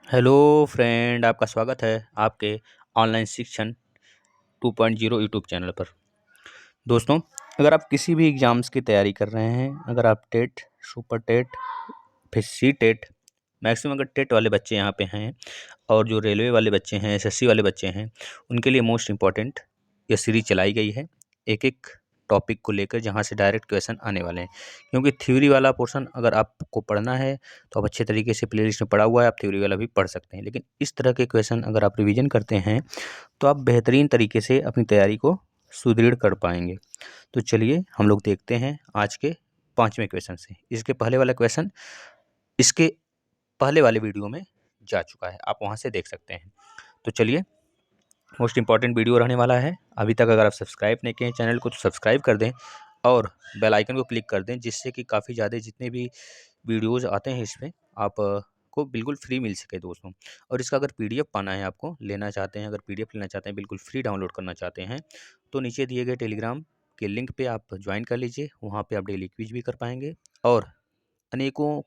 Hello friend, आपका स्वागत है आपके ऑनलाइन शिक्षण 2.0 यूट्यूब चैनल पर। दोस्तों, अगर आप किसी भी एग्ज़ाम्स की तैयारी कर रहे हैं, अगर आप टेट, सुपर टेट, फिर सी टेट, मैक्सिमम अगर टेट वाले बच्चे यहाँ पे हैं और जो रेलवे वाले बच्चे हैं, एसएससी वाले बच्चे हैं, उनके लिए मोस्ट इम्पॉर्टेंट ये सीरीज़ चलाई गई है एक-एक टॉपिक को लेकर, जहाँ से डायरेक्ट क्वेश्चन आने वाले हैं। क्योंकि थ्योरी वाला पोर्शन अगर आपको पढ़ना है तो आप अच्छे तरीके से प्लेलिस्ट में पढ़ा हुआ है, आप थ्योरी वाला भी पढ़ सकते हैं। लेकिन इस तरह के क्वेश्चन अगर आप रिवीजन करते हैं तो आप बेहतरीन तरीके से अपनी तैयारी को सुदृढ़ कर पाएंगे। तो चलिए हम लोग देखते हैं आज के 5वें क्वेश्चन से। इसके पहले वाला क्वेश्चन इसके पहले वाले वीडियो में जा चुका है, आप वहाँ से देख सकते हैं। तो चलिए, मोस्ट इम्पॉर्टेंट वीडियो रहने वाला है। अभी तक अगर आप सब्सक्राइब नहीं किए चैनल को तो सब्सक्राइब कर दें और बेल आइकन को क्लिक कर दें, जिससे कि काफ़ी ज़्यादा जितने भी वीडियोज़ आते हैं इसमें आप को बिल्कुल फ्री मिल सके दोस्तों। और इसका अगर पीडीएफ पाना है, आपको लेना चाहते हैं, अगर पीडीएफ लेना चाहते हैं, बिल्कुल फ्री डाउनलोड करना चाहते हैं, तो नीचे दिए गए टेलीग्राम के लिंक पे आप ज्वाइन कर लीजिए। वहाँ पे आप डेली क्विज भी कर पाएंगे और अनेकों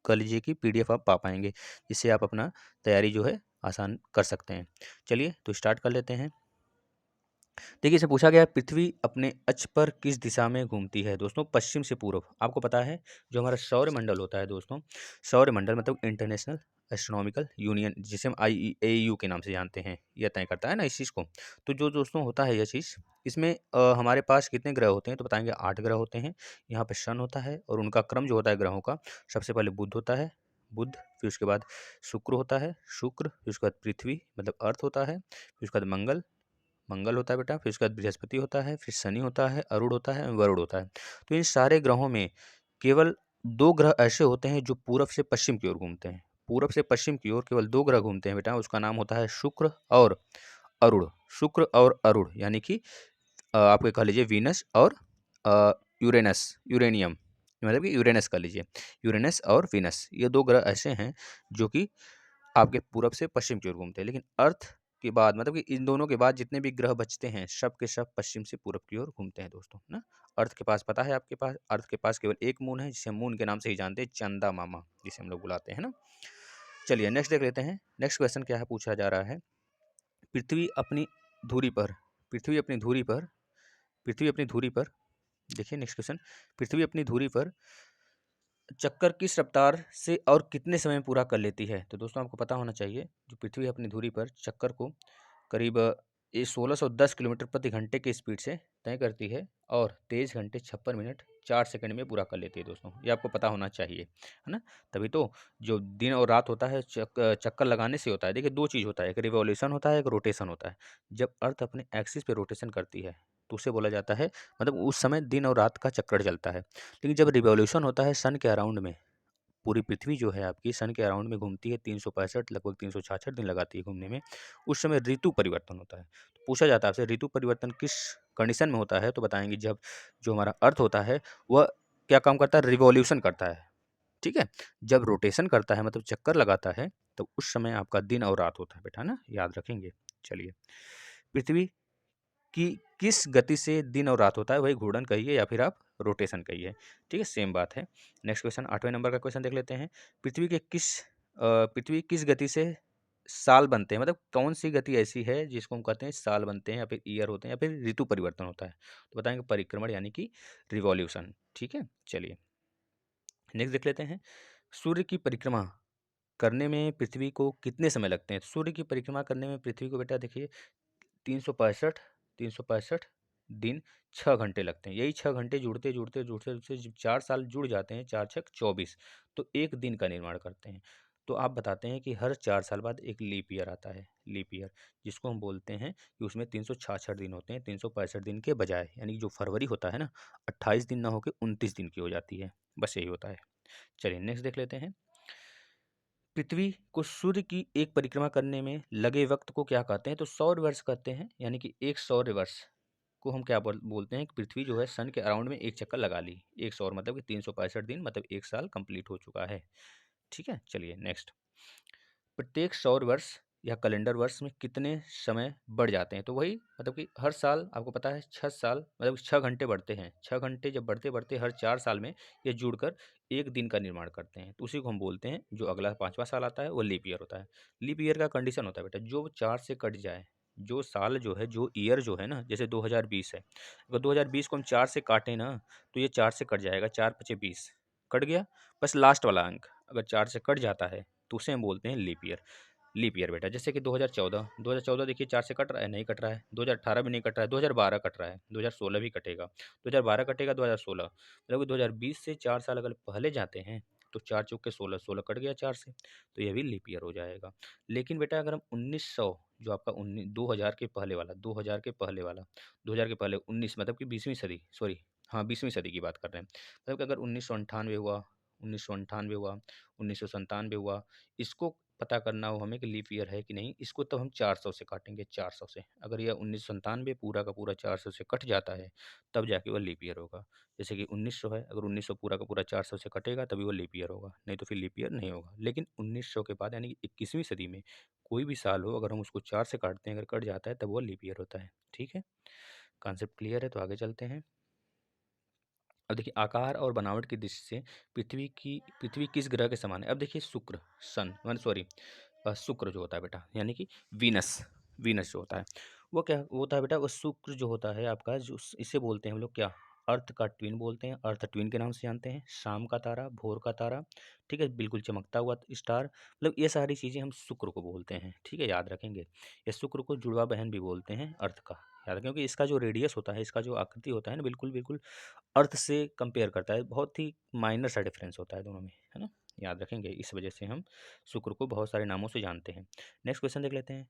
कह लीजिए कि पीडीएफ आप पा पाएंगे, जिससे आप अपना तैयारी जो है आसान कर सकते हैं। चलिए तो स्टार्ट कर लेते हैं। देखिए, इसे पूछा गया है, पृथ्वी अपने अक्ष पर किस दिशा में घूमती है? दोस्तों, पश्चिम से पूर्व। आपको पता है जो हमारा सौरमंडल होता है दोस्तों, सौरमंडल मतलब इंटरनेशनल एस्ट्रोनॉमिकल यूनियन, जिसे हम आईईएयू के नाम से जानते हैं, यह तय करता है ना इस चीज़ को। तो जो दोस्तों होता है यह चीज़, इसमें हमारे पास कितने ग्रह होते हैं तो बताएंगे 8 ग्रह होते हैं। यहाँ पे सन होता है और उनका क्रम जो होता है ग्रहों का, सबसे पहले बुध होता है, बुध, फिर उसके बाद शुक्र होता है, शुक्र, फिर उसके बाद पृथ्वी मतलब अर्थ होता है, फिर उसके बाद मंगल, मंगल होता है बेटा, फिर उसके बाद बृहस्पति होता है, फिर शनि होता है, अरुण होता है, वरुण होता है। तो इन सारे ग्रहों में केवल 2 ग्रह ऐसे होते हैं जो पूरब से पश्चिम की ओर घूमते हैं। पूरब से पश्चिम की ओर केवल 2 ग्रह घूमते हैं बेटा, उसका नाम होता है शुक्र और अरुण। शुक्र और अरुण यानी कि आप ये कह लीजिए वीनस और यूरेनस, यूरेनियम, मतलब कि यूरेनस कह लीजिए। यूरेनस और वीनस, ये 2 ग्रह ऐसे हैं जो कि आपके पूरब से पश्चिम की ओर घूमते हैं। लेकिन अर्थ के बाद, मतलब कि इन दोनों के बाद जितने भी ग्रह बचते हैं, सब के सब पश्चिम से पूरब की ओर घूमते हैं दोस्तों, ना। अर्थ के पास पता है आपके पास, अर्थ के पास केवल एक मून है, जिसे हम मून के नाम से ही जानते हैं, चंदा मामा जिसे हम लोग बुलाते हैं ना। चलिए नेक्स्ट देख लेते हैं। नेक्स्ट क्वेश्चन क्या है, पूछा जा रहा है, पृथ्वी अपनी धुरी पर, पृथ्वी अपनी धुरी पर, पृथ्वी अपनी धुरी पर, देखिए नेक्स्ट क्वेश्चन, पृथ्वी अपनी धुरी पर चक्कर किस रफ्तार से और कितने समय में पूरा कर लेती है? तो दोस्तों आपको पता होना चाहिए, जो पृथ्वी अपनी धुरी पर चक्कर को करीब ये 1610 किलोमीटर प्रति घंटे की स्पीड से तय करती है और 23 घंटे 56 मिनट 4 सेकंड में पूरा कर लेती है दोस्तों। ये आपको पता होना चाहिए, है ना। तभी तो जो दिन और रात होता है चक्कर लगाने से होता है। देखिए, दो चीज़ होता है, एक रिवॉल्यूशन होता है, एक रोटेशन होता है। जब अर्थ अपने एक्सिस पे रोटेशन करती है तो उसे बोला जाता है, मतलब उस समय दिन और रात का चक्कर चलता है। लेकिन जब रिवॉल्यूशन होता है सन के अराउंड में, पूरी पृथ्वी जो है आपकी सन के अराउंड में घूमती है, 365 लगभग 366 दिन लगाती है घूमने में, उस समय ऋतु परिवर्तन होता है। तो पूछा जाता है आपसे, ऋतु परिवर्तन किस कंडीशन में होता है? तो बताएंगे जब जो हमारा अर्थ होता है वह क्या काम करता है, रिवॉल्यूशन करता है, ठीक है। जब रोटेशन करता है मतलब चक्कर लगाता है, तो उस समय आपका दिन और रात होता है बेटा, ना, याद रखेंगे। चलिए, पृथ्वी कि किस गति से दिन और रात होता है, वही घूर्णन कहिए या फिर आप रोटेशन कहिए, ठीक है, सेम बात है। नेक्स्ट क्वेश्चन, 8वें नंबर का क्वेश्चन देख लेते हैं। पृथ्वी किस गति से साल बनते हैं, मतलब कौन सी गति ऐसी है जिसको हम कहते हैं साल बनते हैं या फिर ईयर होते हैं या फिर ऋतु परिवर्तन होता है? तो बताएंगे परिक्रमण यानी कि रिवॉल्यूशन, ठीक है। चलिए नेक्स्ट देख लेते हैं, सूर्य की परिक्रमा करने में पृथ्वी को कितने समय लगते हैं? तो सूर्य की परिक्रमा करने में पृथ्वी को बेटा देखिए 365 365 दिन 6 घंटे लगते हैं। यही 6 घंटे जुड़ते जुड़ते जुड़ते जुड़ते जब 4 साल जुड़ जाते हैं, 4 छक 24, तो 1 दिन का निर्माण करते हैं। तो आप बताते हैं कि हर 4 साल बाद एक लीप ईयर आता है, लीप ईयर, जिसको हम बोलते हैं कि उसमें 366 दिन होते हैं, 365 दिन के बजाय, यानी कि जो फरवरी होता है ना, 28 दिन ना होकर 29 दिन की हो जाती है, बस यही होता है। चलिए नेक्स्ट देख लेते हैं, पृथ्वी को सूर्य की एक परिक्रमा करने में लगे वक्त को क्या कहते हैं? तो सौर वर्ष कहते हैं, यानी कि एक सौर वर्ष को हम क्या बोलते हैं कि पृथ्वी जो है सन के अराउंड में एक चक्कर लगा ली। एक सौर मतलब कि 365 दिन, मतलब एक साल कंप्लीट हो चुका है, ठीक है। चलिए नेक्स्ट, प्रत्येक सौर वर्ष या कैलेंडर वर्ष में कितने समय बढ़ जाते हैं। तो वही मतलब कि हर साल आपको पता है 6 साल मतलब 6 घंटे बढ़ते हैं। 6 घंटे जब बढ़ते-बढ़ते हर 4 साल में ये जुड़कर 1 दिन का निर्माण करते हैं। तो उसी को हम बोलते हैं, जो अगला 5वां साल आता है वो लीप ईयर होता है। लीप ईयर का कंडीशन होता है बेटा, जो 4 से कट जाए, जो साल जो है, जो ईयर जो है ना, जैसे 2020 है, अगर 2020 को हम 4 से काटें ना, तो ये 4 से कट जाएगा, 4 पचे 20 कट गया, बस लास्ट वाला अंक अगर 4 से कट जाता है तो उसे हम बोलते हैं लीप ईयर। लीप ईयर बेटा, जैसे कि 2014 देखिए 4 से कट रहा है, नहीं कट रहा है, 2018 भी नहीं कट रहा है, 2012 कट रहा है, 2016 भी कटेगा, 2012 कटेगा, 2016 मतलब कि 2020 से 4 साल अगर पहले जाते हैं तो 4 चौके 16, 16 कट गया 4 से, तो ये भी लीप ईयर हो जाएगा। लेकिन बेटा अगर हम 1900, जो आपका 2000 के पहले वाला, 2000 के पहले 19 मतलब कि 20वीं सदी, सॉरी हाँ 20वीं सदी की बात कर रहे हैं, मतलब कि अगर 1998 हुआ, 1998 हुआ, 1997 हुआ, इसको पता करना हो हमें कि लीप ईयर है कि नहीं, इसको तब हम 400 से काटेंगे, 400 से। अगर यह 1997 पूरा का पूरा 400 से कट जाता है, तब जाके वो लीप ईयर होगा। जैसे कि 1900 है, अगर 1900 पूरा का पूरा 400 से कटेगा तभी वो लीप ईयर होगा, नहीं तो फिर लीप ईयर नहीं होगा। लेकिन 1900 के बाद यानी कि 21वीं सदी में कोई भी साल हो, अगर हम उसको 4 से काटते हैं, अगर कट जाता है तब वो लीप ईयर होता है। ठीक है, कॉन्सेप्ट क्लियर है तो आगे चलते हैं। अब देखिए आकार और बनावट की दृष्टि से पृथ्वी किस ग्रह के समान है। अब देखिए शुक्र, सन मान सॉरी शुक्र जो होता है बेटा, यानी कि वीनस, वीनस जो होता है वो क्या वो होता है बेटा, वो शुक्र जो होता है आपका, जो इसे बोलते हैं हम लोग क्या, अर्थ का ट्विन बोलते हैं, अर्थ ट्विन के नाम से जानते हैं। शाम का तारा, भोर का तारा, ठीक है, बिल्कुल चमकता हुआ स्टार, मतलब ये सारी चीज़ें हम शुक्र को बोलते हैं। ठीक है, याद रखेंगे, ये शुक्र को जुड़वा बहन भी बोलते हैं अर्थ का, याद रखें, क्योंकि इसका जो रेडियस होता है, इसका जो आकृति होता है ना, बिल्कुल बिल्कुल अर्थ से कंपेयर करता है, बहुत ही माइनर सा डिफरेंस होता है दोनों में, है ना, याद रखेंगे। इस वजह से हम शुक्र को बहुत सारे नामों से जानते हैं। नेक्स्ट क्वेश्चन देख लेते हैं,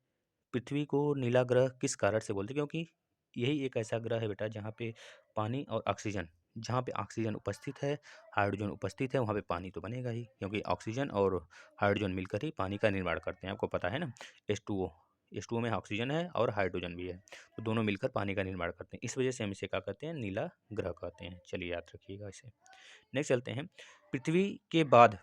पृथ्वी को नीला ग्रह किस कारण से बोलते हैं, क्योंकि यही एक ऐसा ग्रह है बेटा जहाँ पे पानी और ऑक्सीजन, जहाँ पे ऑक्सीजन उपस्थित है, हाइड्रोजन उपस्थित है, वहाँ पे पानी तो बनेगा ही, क्योंकि ऑक्सीजन और हाइड्रोजन मिलकर ही पानी का निर्माण करते हैं, आपको पता है ना। H2O, H2O में ऑक्सीजन है और हाइड्रोजन भी है, तो दोनों मिलकर पानी का निर्माण करते हैं, इस वजह से हम इसे क्या कहते हैं, नीला ग्रह कहते हैं। चलिए याद रखिएगा इसे। नेक्स्ट चलते हैं, पृथ्वी के बाद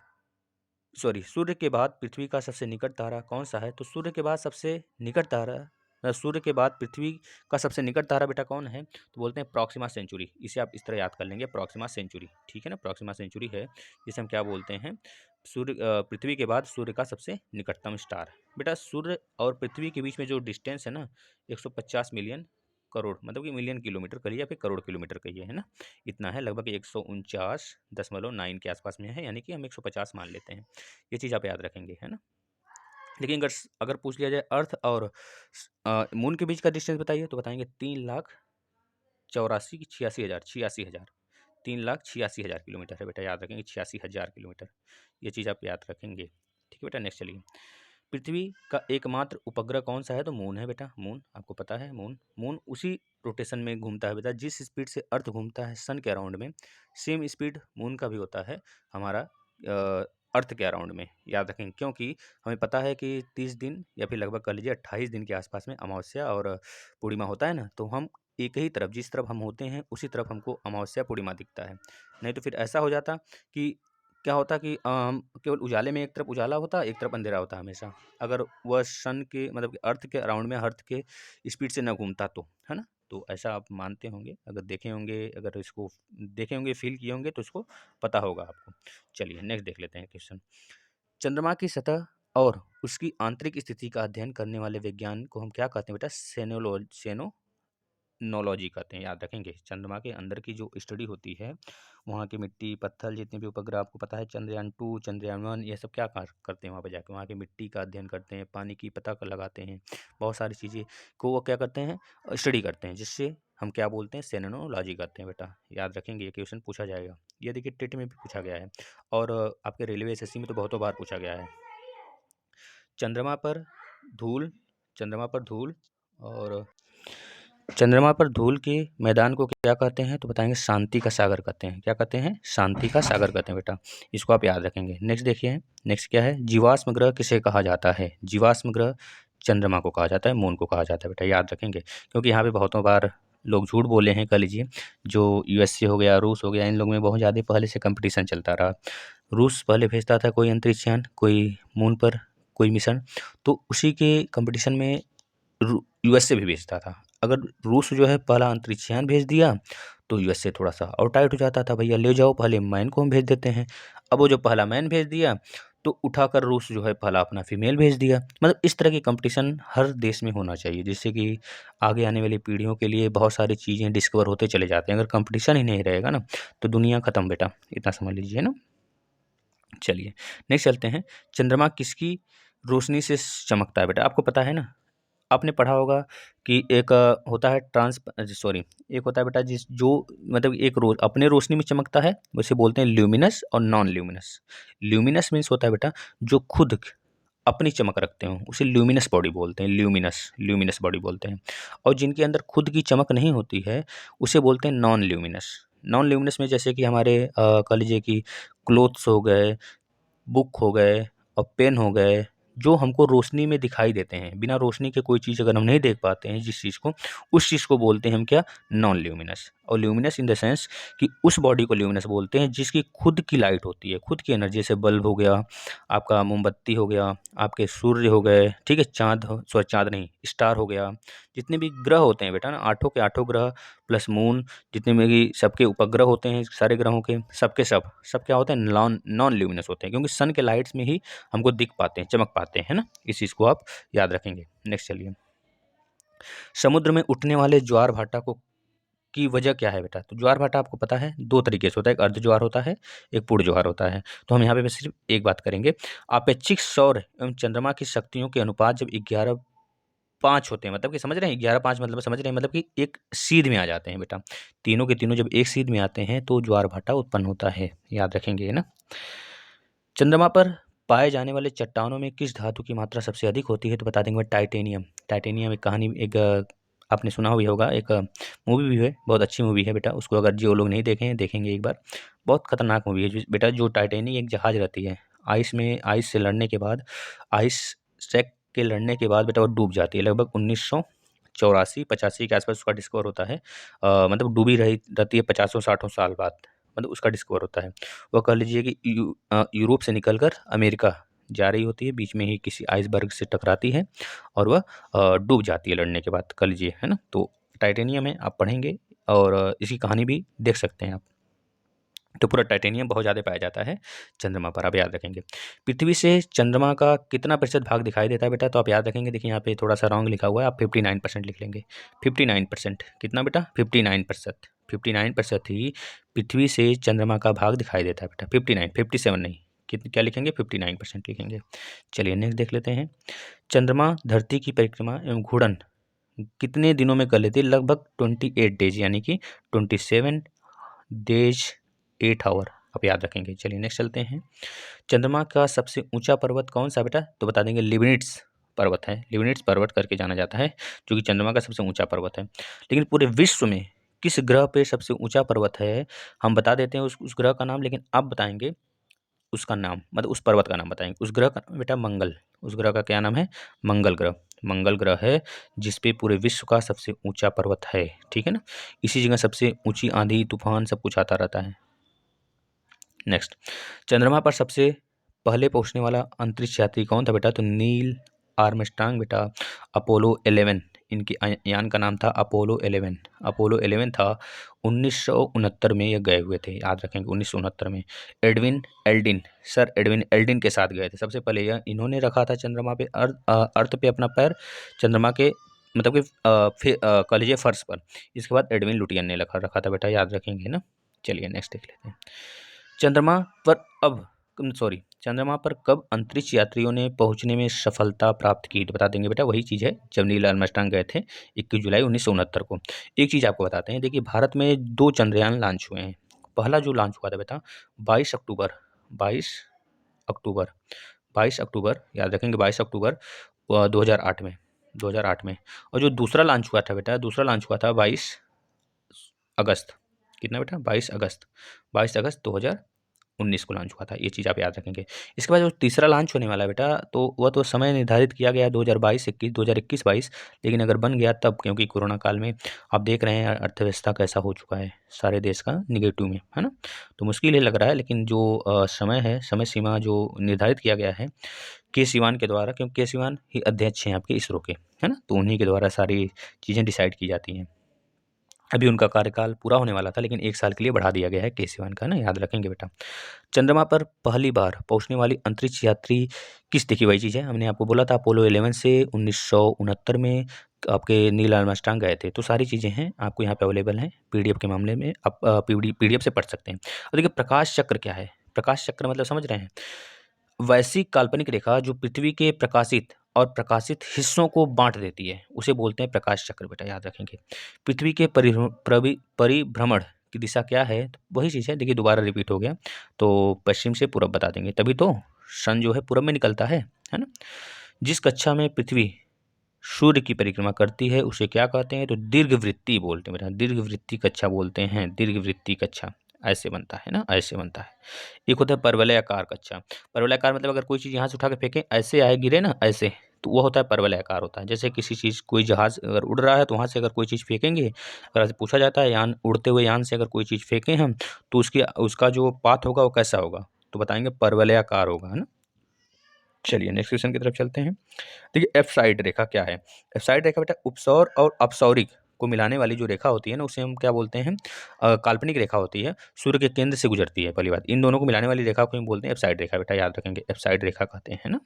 सूर्य के बाद पृथ्वी का सबसे निकट तारा कौन सा है। तो सूर्य के बाद सबसे निकट तारा, सूर्य के बाद पृथ्वी का सबसे निकट तारा बेटा कौन है, तो बोलते हैं प्रॉक्सिमा सेंचुरी। इसे आप इस तरह याद कर लेंगे, प्रॉक्सिमा सेंचुरी, ठीक है ना, प्रॉक्सिमा सेंचुरी है, जिसे हम क्या बोलते हैं, पृथ्वी के बाद सूर्य का सबसे निकटतम स्टार। बेटा सूर्य और पृथ्वी के बीच में जो डिस्टेंस है ना, 150 मिलियन करोड़, मतलब कि मिलियन किलोमीटर कहिए या फिर करोड़ किलोमीटर कहिए, है ना, इतना है, लगभग 149.9 के आसपास में है, यानी कि हम 150 मान लेते हैं। ये चीज़ आप याद रखेंगे, है ना। लेकिन अगर अगर पूछ लिया जाए अर्थ और मून के बीच का डिस्टेंस बताइए, तो बताएंगे 3,84,86,000 3,86,000 किलोमीटर है बेटा, याद रखेंगे 86,000 किलोमीटर, ये चीज़ आप याद रखेंगे। ठीक है बेटा, नेक्स्ट चलिए, पृथ्वी का एकमात्र उपग्रह कौन सा है, तो मून है बेटा, मून आपको पता है, मून मून उसी रोटेशन में घूमता है बेटा जिस स्पीड से अर्थ घूमता है सन के अराउंड में, सेम स्पीड मून का भी होता है हमारा अर्थ के अराउंड में, याद रखेंगे। क्योंकि हमें पता है कि 30 दिन या फिर लगभग कह लीजिए 28 दिन के आसपास में अमावस्या और पूर्णिमा होता है ना, तो हम एक ही तरफ, जिस तरफ हम होते हैं उसी तरफ हमको अमावस्या पूर्णिमा दिखता है। नहीं तो फिर ऐसा हो जाता कि क्या होता कि हम केवल उजाले में एक तरफ उजाला होता, एक तरफ अंधेरा होता हमेशा, अगर वह सन के मतलब कि अर्थ के अराउंड में अर्थ के स्पीड से ना घूमता तो, है ना। तो ऐसा आप मानते होंगे, अगर देखे होंगे, अगर इसको देखे होंगे, फील किए होंगे, तो इसको पता होगा आपको। चलिए नेक्स्ट देख लेते हैं क्वेश्चन, चंद्रमा की सतह और उसकी आंतरिक स्थिति का अध्ययन करने वाले विज्ञान को हम क्या कहते हैं बेटा, सेनोलॉजी कहते हैं, याद रखेंगे। चंद्रमा के अंदर की जो स्टडी होती है, वहाँ की मिट्टी पत्थर जितने भी उपग्रह आपको पता है, चंद्रयान 2 चंद्रयान 1 ये सब क्या करते हैं, वहाँ पे जाके वहाँ की मिट्टी का अध्ययन करते हैं, पानी की पता कर लगाते हैं, बहुत सारी चीज़ें को वो क्या करते हैं, स्टडी करते हैं, जिससे हम क्या बोलते हैं, सेनोलॉजी कहते हैं बेटा, याद रखेंगे। ये क्वेश्चन पूछा जाएगा, ये देखिए टेट में भी पूछा गया है और आपके रेलवे एसएससी में तो बहुतों बार पूछा गया है। चंद्रमा पर धूल, चंद्रमा पर धूल और चंद्रमा पर धूल के मैदान को क्या कहते हैं, तो बताएंगे शांति का सागर कहते हैं। क्या कहते हैं, शांति का सागर कहते हैं बेटा, इसको आप याद रखेंगे। नेक्स्ट देखिए, नेक्स्ट क्या है, जीवाश्म ग्रह किसे कहा जाता है, जीवाश्म ग्रह चंद्रमा को कहा जाता है, मून को कहा जाता है बेटा, याद रखेंगे। क्योंकि यहाँ पे बहुतों बार लोग झूठ बोले हैं, कह लीजिए जो यूएसए हो गया, रूस हो गया, इन लोगों में बहुत ज़्यादा पहले से कंपटीशन चलता रहा। रूस पहले भेजता था कोई अंतरिक्ष यान, कोई मून पर, कोई मिशन, तो उसी के कंपटीशन में यूएसए भी भेजता था। अगर रूस जो है पहला अंतरिक्ष यान भेज दिया तो यूएसए थोड़ा सा और टाइट हो जाता था, भैया ले जाओ पहले मैन को हम भेज देते हैं। अब वो जो पहला मैन भेज दिया तो उठाकर रूस जो है पहला अपना फीमेल भेज दिया। मतलब इस तरह की कंपटीशन हर देश में होना चाहिए, जिससे कि आगे आने वाली पीढ़ियों के लिए बहुत सारी चीज़ें डिस्कवर होते चले जाते हैं। अगर कंपटीशन ही नहीं रहेगा ना तो दुनिया खत्म बेटा, इतना समझ लीजिए ना। चलिए नेक्स्ट चलते हैं। चंद्रमा किसकी रोशनी से चमकता है बेटा? आपको पता है ना, आपने पढ़ा होगा कि एक होता है एक होता है बेटा जिस जो मतलब एक अपने रोशनी में चमकता है, उसे बोलते हैं ल्यूमिनस और नॉन ल्यूमिनस। ल्यूमिनस मीन्स होता है बेटा जो खुद अपनी चमक रखते हो, उसे ल्यूमिनस बॉडी बोलते हैं, ल्यूमिनस बॉडी बोलते हैं। और जिनके अंदर खुद की चमक नहीं होती है उसे बोलते हैं नॉन ल्यूमिनस। नॉन ल्यूमिनस में जैसे कि हमारे कह लीजिए कि क्लोथ्स हो गए, बुक हो गए और पेन हो गए, जो हमको रोशनी में दिखाई देते हैं। बिना रोशनी के कोई चीज़ अगर हम नहीं देख पाते हैं जिस चीज़ को, उस चीज़ को बोलते हैं हम क्या? Non luminous. और ल्यूमिनस इन द सेंस कि उस बॉडी को ल्यूमिनस बोलते हैं जिसकी खुद की लाइट होती है, खुद की एनर्जी। जैसे बल्ब हो गया, आपका मोमबत्ती हो गया, आपके सूर्य हो गए, ठीक है, चाँद नहीं, स्टार हो गया। जितने भी ग्रह होते हैं बेटा ना, आठों के आठों ग्रह प्लस मून, जितने में भी सबके उपग्रह होते हैं सारे ग्रहों के, सब क्या होते हैं? नॉन नॉन ल्यूमिनस होते हैं, क्योंकि सन के लाइट्स में ही हमको दिख पाते हैं, चमक पाते हैं, है ना। इस चीज़ को आप याद रखेंगे। नेक्स्ट चलिए, समुद्र में उठने वाले ज्वार भाटा को की वजह क्या है बेटा? तो ज्वार भाटा आपको पता है दो तरीके से होता है, एक अर्ध ज्वार होता है, एक पूर्ण ज्वार होता है। तो हम यहाँ पे बस सिर्फ एक बात करेंगे। अपेक्षिक सौर एवं चंद्रमा की शक्तियों के अनुपात जब 11:5 होते हैं, मतलब कि समझ रहे हैं 11:5 मतलब समझ रहे हैं, मतलब कि एक सीध में आ जाते हैं बेटा। तीनों के तीनों जब एक सीध में आते हैं तो ज्वार भाटा उत्पन्न होता है, याद रखेंगे ना। चंद्रमा पर पाए जाने वाले चट्टानों में किस धातु की मात्रा सबसे अधिक होती है? तो बता देंगे टाइटेनियम। टाइटेनियम एक कहानी, एक आपने सुना हुआ होगा, एक मूवी भी है, बहुत अच्छी मूवी है बेटा। उसको अगर जो लोग नहीं देखे हैं देखेंगे एक बार, बहुत खतरनाक मूवी है बेटा। जो टाइटेनियम एक जहाज रहती है, आइस से लड़ने के बाद, आइस सेक के लड़ने के बाद बेटा वो डूब जाती है। लगभग 1984-85 के आसपास उसका डिस्कवर होता है। मतलब डूबी रहती है 50-60 साल बाद, मतलब उसका डिस्कवर होता है। वो कह लीजिए कि यूरोप से निकलकर अमेरिका जा रही होती है, बीच में ही किसी आइसबर्ग से टकराती है और वह डूब जाती है लड़ने के बाद, कह लीजिए, है ना। तो टाइटेनियम है, आप पढ़ेंगे और इसकी कहानी भी देख सकते हैं आप। तो पूरा टाइटेनियम बहुत ज़्यादा पाया जाता है चंद्रमा पर, आप याद रखेंगे। पृथ्वी से चंद्रमा का कितना प्रतिशत भाग दिखाई देता है बेटा? तो आप याद रखेंगे, देखिए यहाँ पे थोड़ा सा रॉन्ग लिखा हुआ है, आप 59% लिख लेंगे। 59%, कितना बेटा? 59%। 59% ही पृथ्वी से चंद्रमा का भाग दिखाई देता है बेटा, 59, 57 नहीं। कितने क्या लिखेंगे? 59% लिखेंगे। चलिए नेक्स्ट देख लेते हैं। चंद्रमा धरती की परिक्रमा एवं घूर्णन कितने दिनों में कर लेती है? लगभग 28 डेज, यानी कि 27 डेज 8 आवर, आप याद रखेंगे। चलिए नेक्स्ट चलते हैं। चंद्रमा का सबसे ऊंचा पर्वत कौन सा बेटा? तो बता देंगे लिबनिट्स पर्वत है। लिबनिट्स पर्वत करके जाना जाता है, जो कि चंद्रमा का सबसे ऊंचा पर्वत है। लेकिन पूरे विश्व में किस ग्रह पे सबसे ऊंचा पर्वत है? हम बता देते हैं उस ग्रह का नाम, लेकिन आप बताएंगे उसका नाम, मतलब उस पर्वत का नाम बताएंगे। उस ग्रह का नाम बेटा मंगल। उस ग्रह का क्या नाम है? मंगल ग्रह। मंगल ग्रह है जिसपे पूरे विश्व का सबसे ऊंचा पर्वत है, ठीक है ना। इसी जगह सबसे ऊंची आंधी तूफान सब कुछ आता रहता है। नेक्स्ट, चंद्रमा पर सबसे पहले पहुंचने वाला अंतरिक्ष यात्री कौन था बेटा? तो नील आर्मस्ट्रांग बेटा। अपोलो 11 इनकी यान का नाम था, अपोलो 11। अपोलो 11 था, 1969 में ये गए हुए थे, याद रखेंगे 1969 में। Edwin Eldin, sir Edwin Eldin के साथ गए थे। सबसे पहले यह इन्होंने रखा था चंद्रमा पे, अर्थ पे अपना पैर, चंद्रमा के मतलब कि कह लीजिए फर्श पर। इसके बाद एडविन लुटियन ने रखा था बेटा, याद रखेंगे ना। चलिए नेक्स्ट देख लेते हैं। चंद्रमा पर चंद्रमा पर कब अंतरिक्ष यात्रियों ने पहुंचने में सफलता प्राप्त की? तो बता देंगे बेटा वही चीज़ है जब नील आर्मस्ट्रांग गए थे 21 जुलाई 1969 को। एक चीज़ आपको बताते हैं, देखिए भारत में 2 चंद्रयान लॉन्च हुए हैं। पहला जो लॉन्च हुआ था बेटा 22 अक्टूबर 22 अक्टूबर 22 अक्टूबर, याद रखेंगे 22 अक्टूबर 2008 में। और जो दूसरा लॉन्च हुआ था बेटा, दूसरा लॉन्च हुआ था 22 अगस्त, कितना बेटा? 22 अगस्त 2008 19 को लॉन्च हुआ था, ये चीज़ आप याद रखेंगे। इसके बाद जो तीसरा लॉन्च होने वाला है बेटा, तो वह तो समय निर्धारित किया गया है 2022-21, 2021-22, लेकिन अगर बन गया तब, क्योंकि कोरोना काल में आप देख रहे हैं अर्थव्यवस्था कैसा हो चुका है सारे देश का नेगेटिव में, है ना? तो मुश्किल ही लग रहा है, लेकिन जो समय है, समय सीमा जो निर्धारित किया गया है के सिवान के द्वारा, क्योंकि के सिवान ही अध्यक्ष हैं आपके इसरो के, है ना? तो उन्हीं के द्वारा सारी चीज़ें डिसाइड की जाती हैं। अभी उनका कार्यकाल पूरा होने वाला था, लेकिन 1 साल के लिए बढ़ा दिया गया है के सिवान का, है ना? याद रखेंगे बेटा। चंद्रमा पर पहली बार पहुंचने वाली अंतरिक्ष यात्री किस, देखिए वही चीज़ है, हमने आपको बोला था अपोलो 11 से 1969 में आपके नील आर्मस्ट्रांग गए थे। तो सारी चीज़ें हैं आपको यहाँ पे अवेलेबल हैं पीडीएफ के मामले में, आप पीडीएफ से पढ़ सकते हैं। और देखिए प्रकाश चक्र क्या है? प्रकाश चक्र मतलब समझ रहे हैं? वैसी काल्पनिक रेखा जो पृथ्वी के प्रकाशित और प्रकाशित हिस्सों को बांट देती है, उसे बोलते हैं प्रकाश चक्र बेटा, याद रखेंगे। पृथ्वी के परिभ्रमण की दिशा क्या है? तो वही चीज़ है, देखिए दोबारा रिपीट हो गया, तो पश्चिम से पूरब बता देंगे, तभी तो सन जो है पूरब में निकलता है ना? जिस कक्षा में पृथ्वी सूर्य की परिक्रमा करती है उसे क्या कहते हैं? तो दीर्घवृत्तीय बोलते हैं बेटा, दीर्घवृत्तीय कक्षा बोलते हैं, दीर्घवृत्तीय कक्षा। ऐसे बनता है ना, ऐसे बनता है। एक होता है परवलयाकार कक्षा। परवलयाकार मतलब अगर कोई चीज़ यहाँ से उठा के फेंकें, ऐसे आए गिरे ना, ऐसे, तो वो होता है परवलयाकार होता है। जैसे किसी चीज़, कोई जहाज़ अगर उड़ रहा है तो वहाँ से अगर कोई चीज़ फेंकेंगे, अगर ऐसे पूछा जाता है यान, उड़ते हुए यान से अगर कोई चीज़ फेंकें हम, तो उसका जो पाथ होगा वो कैसा होगा? तो बताएँगे परवलयाकार होगा, है ना? चलिए नेक्स्ट क्वेश्चन की तरफ चलते हैं। देखिए एफ साइड रेखा क्या है? एफ साइड रेखा बेटा उपसौर और अपसौरिक को मिलाने वाली जो रेखा होती है ना, उसे हम क्या बोलते हैं? काल्पनिक रेखा होती है, सूर्य के केंद्र से गुजरती है, पहली बात। इन दोनों को मिलाने वाली रेखा को हम बोलते हैं एफ साइड रेखा बेटा, याद रखेंगे, एफ साइड रेखा कहते हैं ना।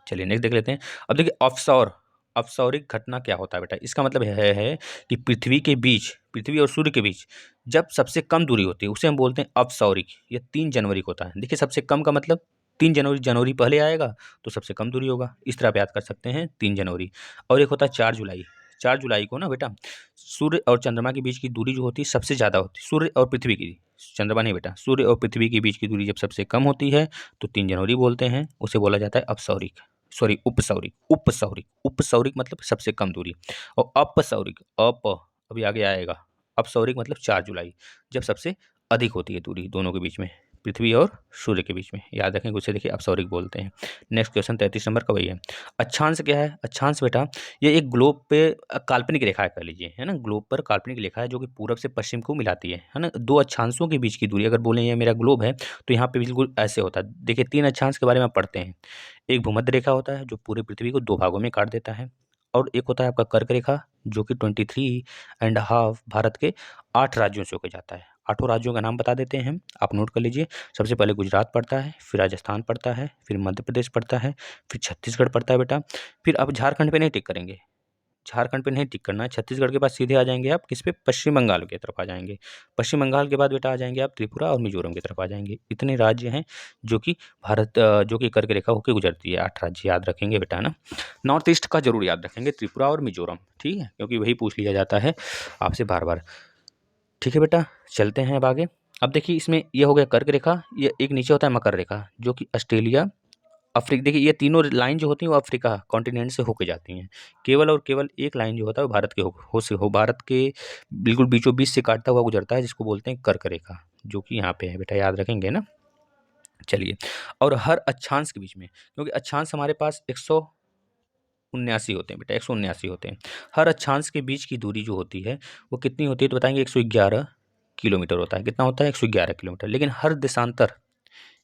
चलिए नेक्स्ट देख लेते हैं। अब देखिए अपसौर, अपसौरिक घटना क्या होता है बेटा? इसका मतलब है कि पृथ्वी और सूर्य के बीच जब सबसे कम दूरी होती है उसे हम बोलते हैं अपसौरिक। ये 3 जनवरी को होता है। देखिए सबसे कम का मतलब 3 जनवरी, जनवरी पहले आएगा तो सबसे कम दूरी होगा, इस तरह आप याद कर सकते हैं 3 जनवरी। और एक होता है 4 जुलाई। 4 जुलाई को ना बेटा सूर्य और चंद्रमा के बीच की दूरी जो होती है सबसे ज़्यादा होती है, सूर्य और पृथ्वी की, चंद्रमा नहीं बेटा, सूर्य और पृथ्वी के बीच की दूरी जब सबसे कम होती है तो 3 जनवरी बोलते हैं, उसे बोला जाता है अपसौरिक, सॉरी उपसौरिक, उपसौरिक, उपसौरिक मतलब सबसे कम दूरी। और अपसौरिक, अभी आगे आएगा, अपसौरिक मतलब 4 जुलाई, जब सबसे अधिक होती है दूरी दोनों के बीच में, पृथ्वी और सूर्य के बीच में, याद रखेंगे, उसे देखिए अपसौरिक बोलते हैं। नेक्स्ट क्वेश्चन 33 नंबर का वही है। अक्षांश क्या है? अक्षांश बेटा ये एक ग्लोब पे काल्पनिक रेखा है, कह लीजिए, है ना? ग्लोब पर काल्पनिक रेखा है जो कि पूरब से पश्चिम को मिलाती है ना? दो अक्षांशों के बीच की दूरी अगर बोलें ये मेरा ग्लोब है, तो यहाँ पे बिल्कुल ऐसे होता है। देखिए 3 अक्षांश के बारे में आप पढ़ते हैं। एक भूमध्य रेखा होता है जो पूरी पृथ्वी को 2 भागों में काट देता है, और एक होता है आपका कर्क रेखा जो कि 23 एंड हाफ भारत के 8 राज्यों से होकर जाता है। 8 राज्यों का नाम बता देते हैं हम, आप नोट कर लीजिए। सबसे पहले गुजरात पड़ता है, फिर राजस्थान पड़ता है, फिर मध्य प्रदेश पड़ता है, फिर छत्तीसगढ़ पड़ता है बेटा। फिर अब झारखंड पे नहीं टिक करेंगे, झारखंड पे नहीं टिक करना है, छत्तीसगढ़ के बाद सीधे आ जाएँगे आप किस पे? पश्चिम बंगाल की तरफ आ जाएँगे। पश्चिम बंगाल के बाद बेटा आ जाएँगे आप त्रिपुरा और मिज़ोरम की तरफ आ जाएँगे। इतने राज्य हैं जो कि जो कि कर्क रेखा होके गुजरती है, 8 राज्य याद रखेंगे बेटा, है ना? नॉर्थ ईस्ट का ज़रूर याद रखेंगे, त्रिपुरा और मिज़ोरम, ठीक है? क्योंकि वही पूछ लिया जाता है आपसे बार-बार। ठीक है बेटा, चलते हैं अब आगे। अब देखिए इसमें ये हो गया कर्क रेखा, ये एक नीचे होता है मकर रेखा जो कि ऑस्ट्रेलिया, देखिए ये तीनों लाइन जो होती हैं वो अफ्रीका कॉन्टिनेंट से होके जाती हैं। केवल और केवल एक लाइन जो होता है वो भारत के भारत के बिल्कुल बीचों बीच से काटता हुआ गुजरता है, जिसको बोलते हैं कर्क रेखा, जो कि यहाँ पे है बेटा, याद रखेंगे ना। चलिए, और हर अक्षांश के बीच में, क्योंकि अक्षांश हमारे पास 179 होते हैं बेटा, 179 होते हैं। हर अक्षांश के बीच की दूरी जो होती है वो कितनी होती है? तो बताएंगे 111 किलोमीटर होता है। कितना होता है? 111 किलोमीटर। लेकिन हर देशांतर,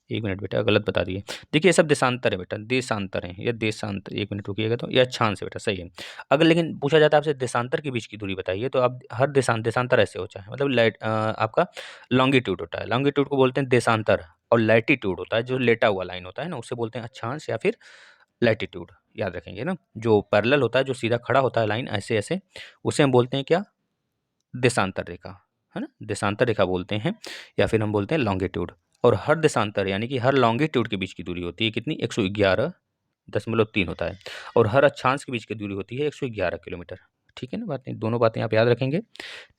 1 मिनट बेटा गलत बता दिए। देखिए ये सब देशांतर है बेटा, देशांतर है, ये देशांतर, 1 मिनट रुकिएगा, तो ये अक्षांश है बेटा, सही है। अगर लेकिन पूछा जाता है आपसे देशांतर के बीच की दूरी बताइए, तो आप हर देशांतर ऐसे होता है, मतलब आपका लॉन्गिट्यूड होता है, लॉन्गिट्यूड को बोलते हैं देशांतर, और लैटिट्यूड होता है जो लेटा हुआ लाइन होता है ना, उसे बोलते हैं अक्षांश या फिर लैटिट्यूड, याद रखेंगे ना। जो पैरेलल होता है, जो सीधा खड़ा होता है लाइन ऐसे ऐसे, उसे हम बोलते हैं क्या? देशांतर रेखा, है ना? देशांतर रेखा बोलते हैं, या फिर हम बोलते हैं लॉन्गिट्यूड। और हर देशांतर यानी कि हर लॉन्गिट्यूड के बीच की दूरी होती है कितनी? 111.3 होता है, और हर अक्षांश के बीच की दूरी होती है 111 किलोमीटर। ठीक है ना? बातें, दोनों बातें आप याद रखेंगे।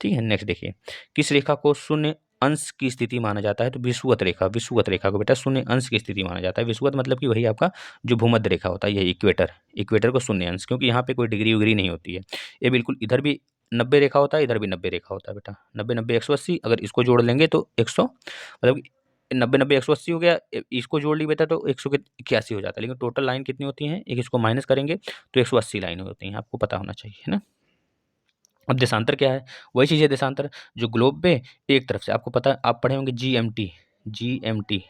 ठीक है, नेक्स्ट देखिए, किस रेखा को शून्य अंश की स्थिति माना जाता है? तो विषुवत रेखा, विषुवत रेखा को बेटा शून्य अंश की स्थिति माना जाता है। विषुवत मतलब कि वही आपका जो भूमध्य रेखा होता है, ये इक्वेटर, इक्वेटर को शून्य अंश, क्योंकि यहाँ पे कोई डिग्री उग्री नहीं होती है। ये बिल्कुल इधर भी 90 रेखा होता है, इधर भी 90 रेखा होता है बेटा, 90 90 180, अगर इसको जोड़ लेंगे तो 100 मतलब 90 180 हो गया, इसको जोड़ ली बेटा तो 181 हो जाता है, लेकिन टोटल लाइन कितनी होती है, एक इसको माइनस करेंगे तो 180 लाइन होती हैं, आपको पता होना चाहिए, है ना। अब देशांतर क्या है, वही चीज़ है देशांतर, जो ग्लोब पे एक तरफ से, आपको पता, आप पढ़े होंगे GMT, GMT,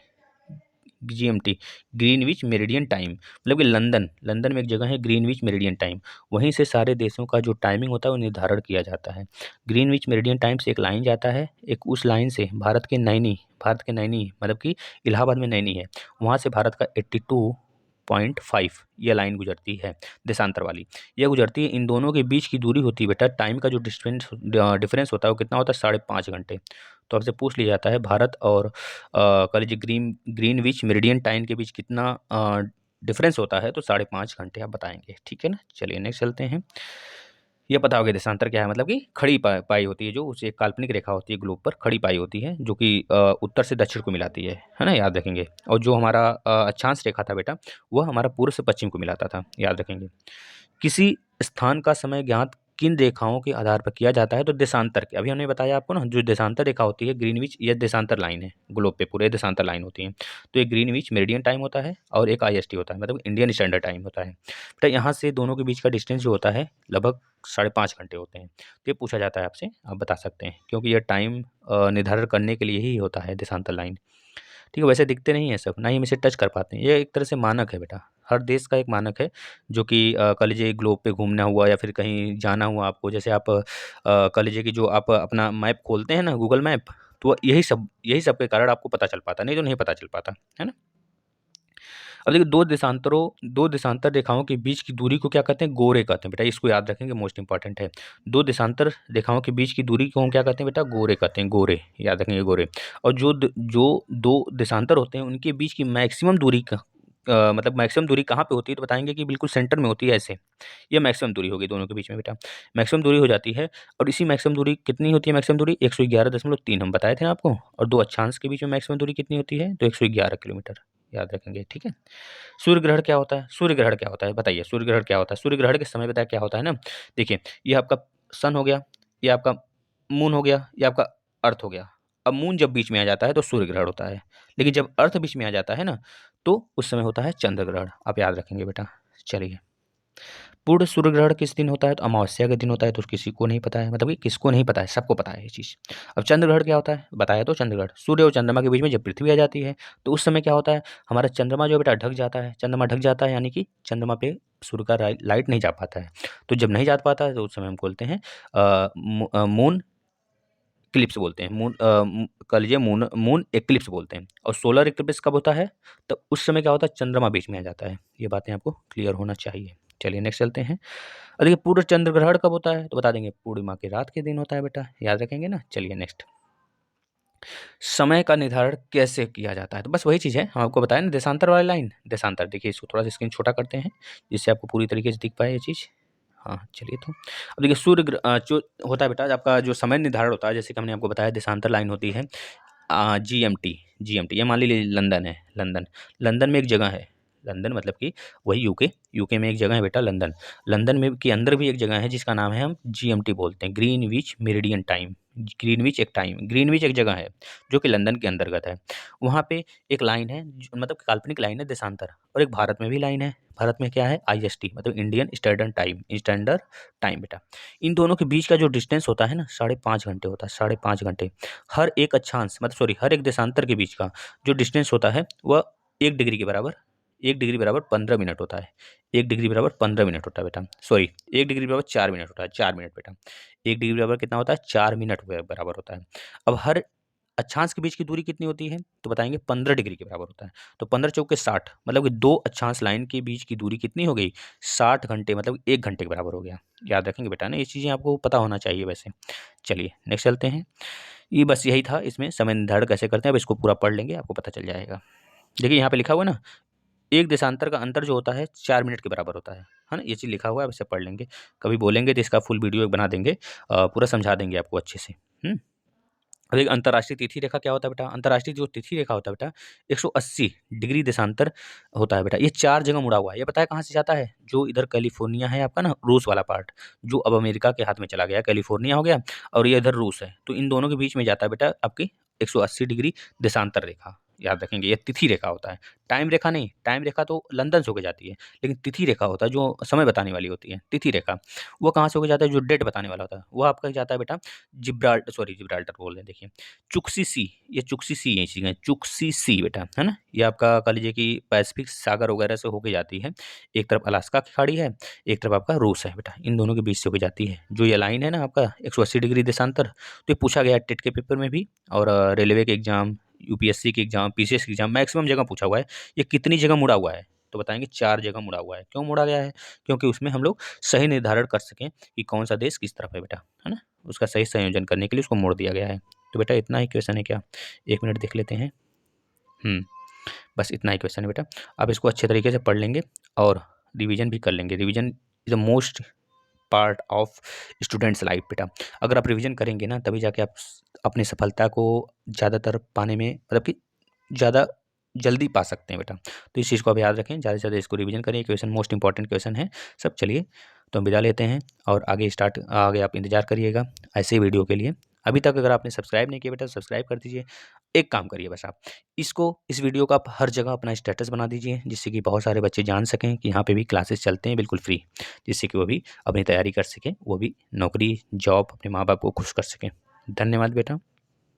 GMT, Greenwich meridian time, मतलब कि लंदन में एक जगह है ग्रीनविच मेरिडियन टाइम, वहीं से सारे देशों का जो टाइमिंग होता है वो निर्धारण किया जाता है। ग्रीनविच मेरिडियन टाइम से एक लाइन जाता है, एक उस लाइन से भारत के नैनी मतलब कि इलाहाबाद में नैनी है, वहाँ से भारत का 82.5 यह लाइन गुजरती है देशांतर वाली, यह गुजरती है। इन दोनों के बीच की दूरी होती है बेटा, टाइम का जो डिफरेंस होता है वो कितना होता है, 5.5 घंटे। तो आपसे पूछ लिया जाता है भारत और कह लीजिए ग्रीनविच मेरिडियन टाइम के बीच कितना डिफरेंस होता है, तो 5.5 घंटे आप बताएंगे, ठीक है ना। चलिए नेक्स्ट चलते हैं। ये पता होगा देशांतर क्या है, मतलब कि खड़ी पाई होती है, जो उसे एक काल्पनिक रेखा होती है ग्लोब पर, खड़ी पाई होती है, जो कि उत्तर से दक्षिण को मिलाती है ना, याद रखेंगे। और जो हमारा अक्षांश रेखा था बेटा, वह हमारा पूर्व से पश्चिम को मिलाता था, याद रखेंगे। किसी स्थान का समय ज्ञात किन रेखाओं के आधार पर किया जाता है, तो देशांतर के, अभी हमने बताया आपको ना, जो देशांतर रेखा होती है ग्रीनविच, यह देशांतर लाइन है, ग्लोब पे पूरे देशांतर लाइन होती है। तो एक ग्रीनविच मेरिडियन टाइम होता है और एक आईएसटी होता है, मतलब इंडियन स्टैंडर्ड टाइम होता है। बेटा यहाँ से दोनों के बीच का डिस्टेंस जो होता है लगभग 5.5 घंटे होते हैं। तो ये पूछा जाता है आपसे, आप बता सकते हैं, क्योंकि यह टाइम निर्धारण करने के लिए ही होता है देशांतर लाइन, ठीक है। वैसे दिखते नहीं है सब, ना ही हम इसे टच कर पाते हैं, ये एक तरह से मानक है बेटा, हर देश का एक मानक है, जो कि कह लीजिए ग्लोब पे घूमना हुआ या फिर कहीं जाना हुआ आपको, जैसे आप कह लीजिए कि जो आप अपना मैप खोलते हैं ना, गूगल मैप, तो यही सब के कारण आपको पता चल पाता, नहीं तो नहीं पता चल पाता, है ना। अब देखिए, दो देशांतर रेखाओं के बीच की दूरी को क्या कहते हैं, गोरे कहते हैं बेटा, इसको याद रखेंगे, मोस्ट इंपॉर्टेंट है। दो देशांतर रेखाओं के बीच की दूरी को हम क्या कहते हैं बेटा, गोरे कहते हैं, गोरे, याद रखेंगे गोरे। और जो दो देशांतर होते हैं उनके बीच की मैक्सिमम दूरी मतलब मैक्सिमम दूरी कहाँ पे होती है, तो बताएंगे कि बिल्कुल सेंटर में होती है, ऐसे ये मैक्सिमम दूरी होगी दोनों के बीच में बेटा, मैक्सिमम दूरी हो जाती है। और इसी मैक्सिमम दूरी कितनी होती है, मैक्सिमम दूरी 111.3 हम बताए थे ना आपको, और दो अक्षांश के बीच में मैक्सिमम दूरी कितनी होती है, तो 111 किलोमीटर, याद रखेंगे, ठीक है। सूर्य ग्रहण क्या होता है, सूर्य ग्रहण क्या होता है बताइए, सूर्य ग्रहण क्या होता है, सूर्य ग्रहण के समय बताया क्या होता है ना। देखिए, ये आपका सन हो गया, ये आपका मून हो गया, ये आपका अर्थ हो गया। अब मून जब बीच में आ जाता है तो सूर्य ग्रहण होता है, लेकिन जब अर्थ बीच में आ जाता है ना, तो उस समय होता है चंद्र ग्रहण, आप याद रखेंगे बेटा। चलिए, पूर्ण सूर्य ग्रहण किस दिन होता है, तो अमावस्या के दिन होता है, तो किसी को नहीं पता है, मतलब कि किसको नहीं पता है, सबको पता है ये चीज़। अब चंद्र ग्रहण क्या होता है, बताया तो चंद्र ग्रहण, सूर्य और चंद्रमा के बीच में जब पृथ्वी आ जाती है, तो उस समय क्या होता है, हमारा चंद्रमा जो है बेटा ढक जाता है, चंद्रमा ढक जाता है, यानी कि चंद्रमा पे सूर्य का लाइट नहीं जा पाता है। तो जब नहीं जा पाता है तो उस समय हम बोलते हैं मून क्लिप्स बोलते हैं, कह लीजिए मून एक्लिप्स बोलते हैं। और सोलर एक्लिप्स कब होता है, तो उस समय क्या होता है, चंद्रमा बीच में आ जाता है। ये बातें आपको क्लियर होना चाहिए। चलिए नेक्स्ट चलते हैं। और देखिए, पूर्ण चंद्र ग्रहण कब होता है, तो बता देंगे पूर्णिमा की रात के दिन होता है बेटा, याद रखेंगे ना। चलिए नेक्स्ट, समय का निर्धारण कैसे किया जाता है, तो बस वही चीज़ है, हम आपको बताया ना, देशांतर वाली लाइन, देशांतर। देखिए, इसको थोड़ा सा स्क्रीन छोटा करते हैं, जिससे आपको पूरी तरीके से दिख पाए ये चीज़। हाँ, चलिए, तो अब देखिए, जो होता है बेटा, आपका जो समय निर्धारण होता है, जैसे कि हमने आपको बताया देशांतर लाइन होती है जीएमटी, जीएमटी, ये मान लीजिए लंदन है, लंदन में एक जगह है, लंदन मतलब कि वही यूके में एक जगह है बेटा, लंदन में के अंदर भी एक जगह है जिसका नाम है, हम जीएमटी बोलते हैं, ग्रीनविच मेरिडियन टाइम। ग्रीनविच एक जगह है जो कि लंदन के अंतर्गत है। वहाँ पे एक लाइन है, मतलब काल्पनिक लाइन है देशांतर, और एक भारत में भी लाइन है। भारत में क्या है, आईएसटी, मतलब इंडियन स्टैंडर्ड टाइम बेटा। इन दोनों के बीच का जो डिस्टेंस होता है ना, 5.5 घंटे होता है, 5.5 घंटे। हर एक अक्षांश, मतलब सॉरी, हर एक देशांतर के बीच का जो डिस्टेंस होता है वह 1 डिग्री के बराबर, 1 डिग्री बराबर 15 मिनट होता है। 1 डिग्री बराबर 15 मिनट होता है बेटा, सॉरी, 1 डिग्री बराबर 4 मिनट होता है, 4 मिनट बेटा। 1 डिग्री बराबर कितना होता है, 4 मिनट बराबर होता है। अब हर अक्षांश के बीच की दूरी कितनी होती है, तो बताएंगे 15 डिग्री के बराबर होता है। तो 15 × 4 = 60, मतलब कि दो अक्षांश लाइन के बीच की दूरी कितनी हो गई, 60 घंटे, मतलब 1 घंटे के बराबर हो गया। याद रखेंगे बेटा ना, ये चीज़ें आपको पता होना चाहिए वैसे। चलिए नेक्स्ट चलते हैं। ये बस यही था, इसमें समय निर्धारण कैसे करते हैं, अब इसको पूरा पढ़ लेंगे, आपको पता चल जाएगा। देखिए, यहाँ पे लिखा हुआ है ना, एक देशांतर का अंतर जो होता है 4 मिनट के बराबर होता है ना, ये चीज़ लिखा हुआ है, अब इसे पढ़ लेंगे। कभी बोलेंगे तो इसका फुल वीडियो बना देंगे, पूरा समझा देंगे आपको अच्छे से। अब एक अंतर्राष्ट्रीय तिथि रेखा क्या होता है बेटा, अंतर्राष्ट्रीय जो तिथि रेखा होता है बेटा, 180 डिग्री देशांतर होता है बेटा। ये 4 जगह मुड़ा हुआ है, ये पता है कहाँ से जाता है, जो इधर कैलिफोर्निया है आपका ना, रूस वाला पार्ट, जो अब अमेरिका के हाथ में चला गया, कैलिफोर्निया हो गया, और ये इधर रूस है, तो इन दोनों के बीच में जाता है बेटा आपकी 180 डिग्री देशांतर रेखा, याद रखेंगे, ये तिथि रेखा होता है, टाइम रेखा नहीं। टाइम रेखा तो लंदन से होके जाती है, लेकिन तिथि रेखा होता है जो समय बताने वाली होती है, तिथि रेखा वो कहाँ से होके जाता है, जो डेट बताने वाला होता है वो आपका जाता है बेटा जिब्राल्टर बोल रहे हैं, देखिए चुक्सी सी, ये चुक्सी सी ये चीज़ें चुक्सी सी बेटा, है ना। ये आपका कह लीजिए कि पैसिफिक सागर वगैरह से होके जाती है। एक तरफ अलास्का की खाड़ी है, एक तरफ आपका रूस है बेटा, इन दोनों के बीच से होके जाती है। जो ये लाइन है ना आपका 180 डिग्री देशांतर, तो ये पूछा गया है टेट के पेपर में भी, और रेलवे के एग्जाम, यूपीएससी के एग्जाम, पीसीएस के एग्जाम, मैक्सिमम जगह पूछा हुआ है। ये कितनी जगह मुड़ा हुआ है, तो बताएंगे 4 जगह मुड़ा हुआ है। क्यों मुड़ा गया है, क्योंकि उसमें हम लोग सही निर्धारण कर सकें कि कौन सा देश किस तरफ है बेटा, है ना। उसका सही संयोजन करने के लिए उसको मोड़ दिया गया है। तो बेटा इतना ही क्वेश्चन है क्या, 1 मिनट देख लेते हैं। बस इतना ही क्वेश्चन है बेटा। आप इसको अच्छे तरीके से पढ़ लेंगे और रिवीजन भी कर लेंगे। Revision is the most part of students life बेटा। अगर आप रिवीजन करेंगे ना तभी जाके आप अपनी सफलता को ज़्यादातर पाने में, मतलब कि ज़्यादा जल्दी पा सकते हैं बेटा। तो इस चीज़ को आप याद रखें, ज़्यादा से ज़्यादा इसको रिवीजन करें। क्वेश्चन मोस्ट इंपॉर्टेंट क्वेश्चन है सब। चलिए तो हम विदा लेते हैं, और आगे आप इंतजार करिएगा ऐसे ही वीडियो के लिए। अभी तक अगर आपने सब्सक्राइब नहीं किया बेटा, सब्सक्राइब कर दीजिए। एक काम करिए बस, आप इस वीडियो का आप हर जगह अपना स्टेटस बना दीजिए, जिससे कि बहुत सारे बच्चे जान सकें कि यहाँ पे भी क्लासेस चलते हैं बिल्कुल फ्री, जिससे कि वो भी अपनी तैयारी कर सकें, वो भी नौकरी जॉब अपने माँ बाप को खुश कर सकें। धन्यवाद बेटा।